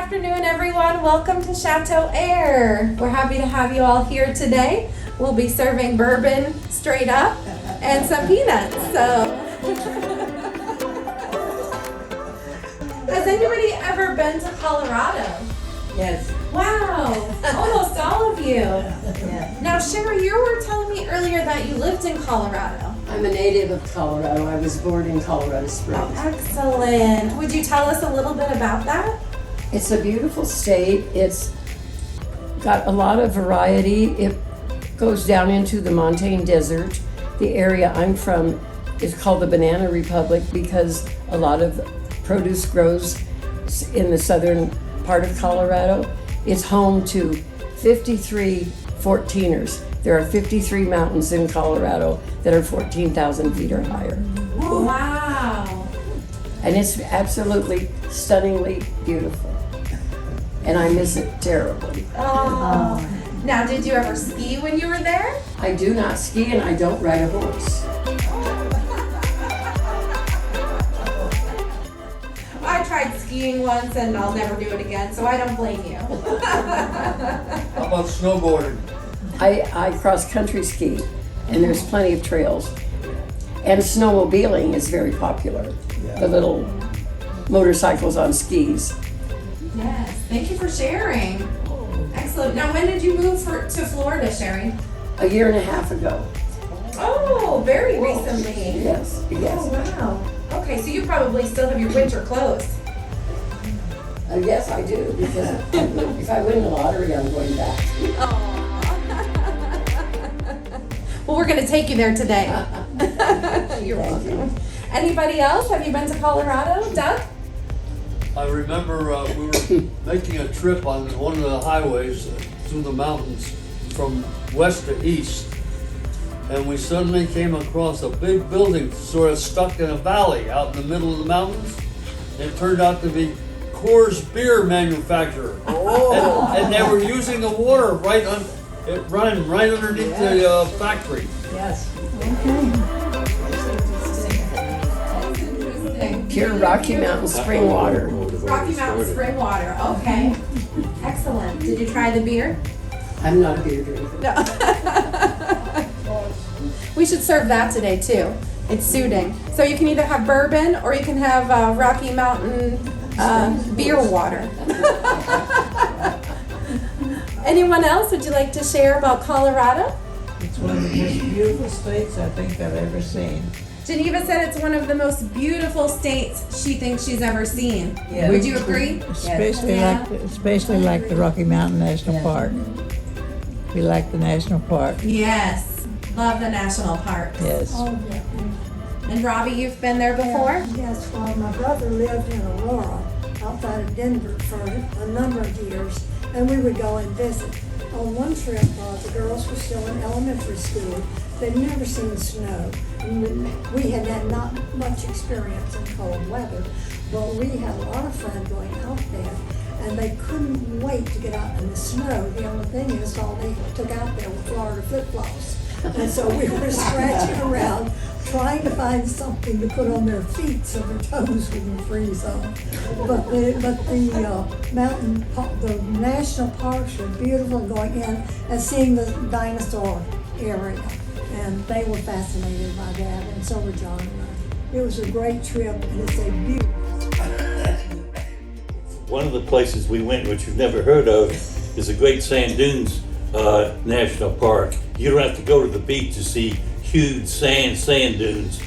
afternoon, everyone. Welcome to Chateau Air. We're happy to have you all here today. We'll be serving bourbon straight up and some peanuts. So, has anybody ever been to Colorado? Yes. Wow, almost all of you. Yeah. Now, Sherry, you were telling me earlier that you lived in Colorado. I'm a native of Colorado. I was born in Colorado Springs. Excellent. Would you tell us a little bit about that? It's a beautiful state. It's got a lot of variety. It goes down into the montane desert. The area I'm from is called the Banana Republic because a lot of produce grows in the southern part of Colorado. It's home to 53 14ers. There are 53 mountains in Colorado that are 14,000 feet or higher. Wow. And it's absolutely stunningly beautiful. And I miss it terribly. Oh. Now, did you ever ski when you were there? I do not ski and I don't ride a horse. I tried skiing once and I'll never do it again, so I don't blame you. How about snowboarding? I cross-country ski, and there's plenty of trails. And snowmobiling is very popular. The little motorcycles on skis. Yes, thank you for sharing. Excellent. Now, when did you move to Florida, Sherry? A year and a half ago. Oh, very recently. Yes, yes. Oh, wow. Okay, so you probably still have your winter clothes. Yes, I do, because if I win the lottery, I'm going back. Well, we're going to take you there today. You're welcome. Anybody else? Have you been to Colorado, Doug? I remember we were making a trip on one of the highways through the mountains from west to east, and we suddenly came across a big building sort of stuck in a valley out in the middle of the mountains. It turned out to be Coors beer manufacturer. Oh. And they were using the water running right underneath the factory. Yes. Interesting. Pure Rocky Mountain spring water. Rocky Mountain spring water. Okay. Excellent. Did you try the beer? I'm not a beer drinker. No. We should serve that today too. It's suiting. So you can either have bourbon or you can have Rocky Mountain beer water. Anyone else would you like to share about Colorado? It's one of the most beautiful states I think I've ever seen. Geneva said it's one of the most beautiful states she thinks she's ever seen. Yeah. Would you agree? Especially like the Rocky Mountain National Park. We like the national park. Yes. Love the national parks. Yes. Oh, yeah. And Robbie, you've been there before? Yes, well, my brother lived in Aurora, outside of Denver for a number of years, and we would go and visit. On one trip, the girls were still in elementary school. They'd never seen snow. And we had had not much experience in cold weather, but we had a lot of fun going out there, and they couldn't wait to get out in the snow. The only thing is, all they took out there were Florida flip-flops. And so we were scratching around, trying to find something to put on their feet so their toes wouldn't freeze off. But the national parks were beautiful going in and seeing the dinosaur area. And they were fascinated by that, and so were John and I. It was a great trip, and it's a beautiful. One of the places we went, which you've never heard of, is the Great Sand Dunes National Park. You don't have to go to the beach to see huge sand dunes.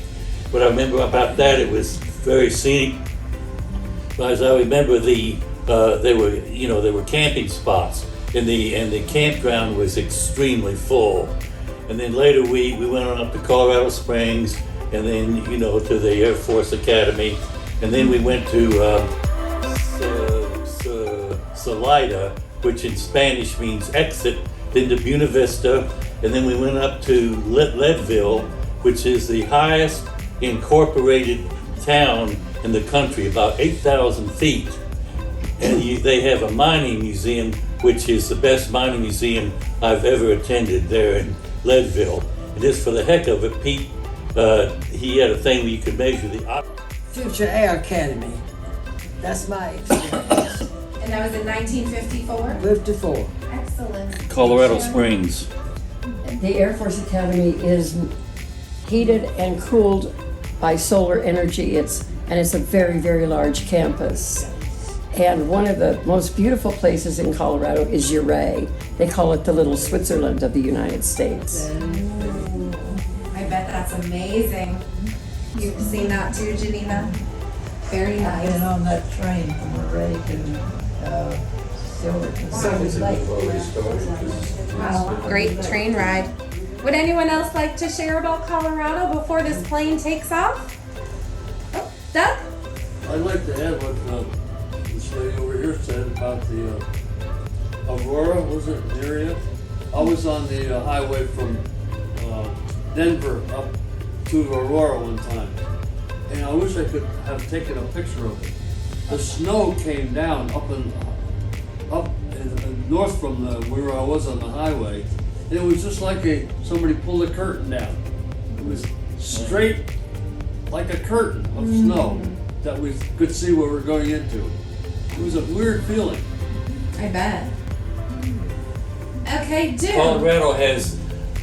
What I remember about that, it was very scenic. As I remember, there were camping spots, and the campground was extremely full. And then later we went on up to Colorado Springs, and then to the Air Force Academy, and then we went to Salida, which in Spanish means exit, then to Buena Vista, and then we went up to Leadville, which is the highest incorporated town in the country, about 8,000 feet. And they have a mining museum, which is the best mining museum I've ever attended there in Leadville. And just for the heck of it, Pete, he had a thing where you could measure the Future Air Academy. That's my experience. And that was in 1954? 54. Excellent. Colorado Springs. The Air Force Academy is heated and cooled by solar energy. It's a very, very large campus. And one of the most beautiful places in Colorado is Ouray. They call it the little Switzerland of the United States. I bet that's amazing. You've seen that too, Janina? Very I've been nice. on that train from Array to Silver Lake. Wow, great train ride. Would anyone else like to share about Colorado before this plane takes off? Oh, Doug? I'd like to add what this lady over here said about the Aurora, was it an area? I was on the highway from Denver up to Aurora one time, and I wish I could have taken a picture of it. The snow came down up north from where I was on the highway, and it was just like somebody pulled a curtain down. It was straight like a curtain of snow that we could see what we're going into. It was a weird feeling. I bet. Okay, dude. Colorado has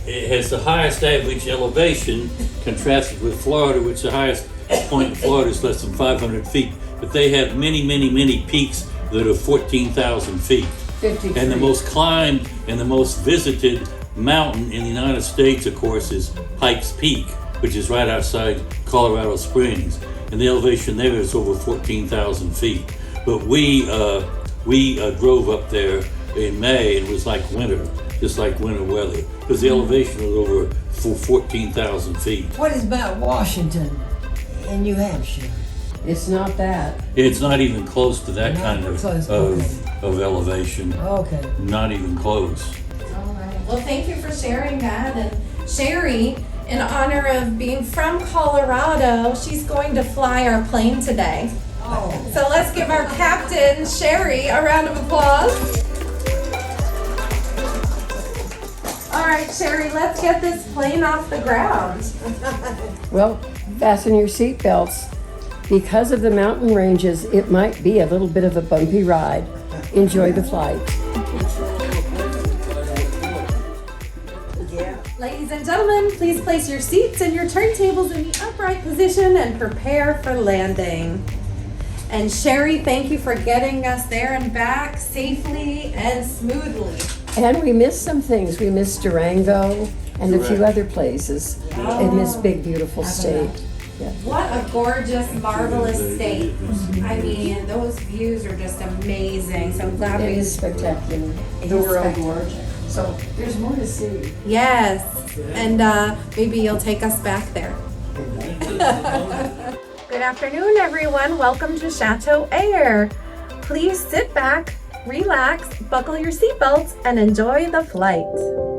the highest average elevation contrasted with Florida, which the highest point in Florida is less than 500 feet. But they have many, many, many peaks that are 14,000 feet. 53. And the most climbed and the most visited mountain in the United States, of course, is Pikes Peak, which is right outside Colorado Springs. And the elevation there is over 14,000 feet. But we drove up there in May. It was like winter, just like winter weather, because the elevation was over 14,000 feet. What is Mount Washington in New Hampshire? It's not that. It's not even close to that Not kind of close, okay. of elevation. Okay. Not even close. All right. Well, thank you for sharing that. And Sherry, in honor of being from Colorado, she's going to fly our plane today. Oh. So let's give our captain, Sherry, a round of applause. All right, Sherry, let's get this plane off the ground. Well, fasten your seatbelts. Because of the mountain ranges, it might be a little bit of a bumpy ride. Enjoy the flight. Ladies and gentlemen, please place your seats and your turntables in the upright position and prepare for landing. And Sherry, thank you for getting us there and back safely and smoothly. And we missed some things. We missed Durango and a few other places in this big, beautiful state. Yeah. What a gorgeous, marvelous state. I mean, those views are just amazing. So I'm glad It we... is spectacular. It The is world spectacular. war. So there's more to see. Yes, and maybe you'll take us back there. Good afternoon, everyone. Welcome to Chateau Air. Please sit back, relax, buckle your seatbelts, and enjoy the flight.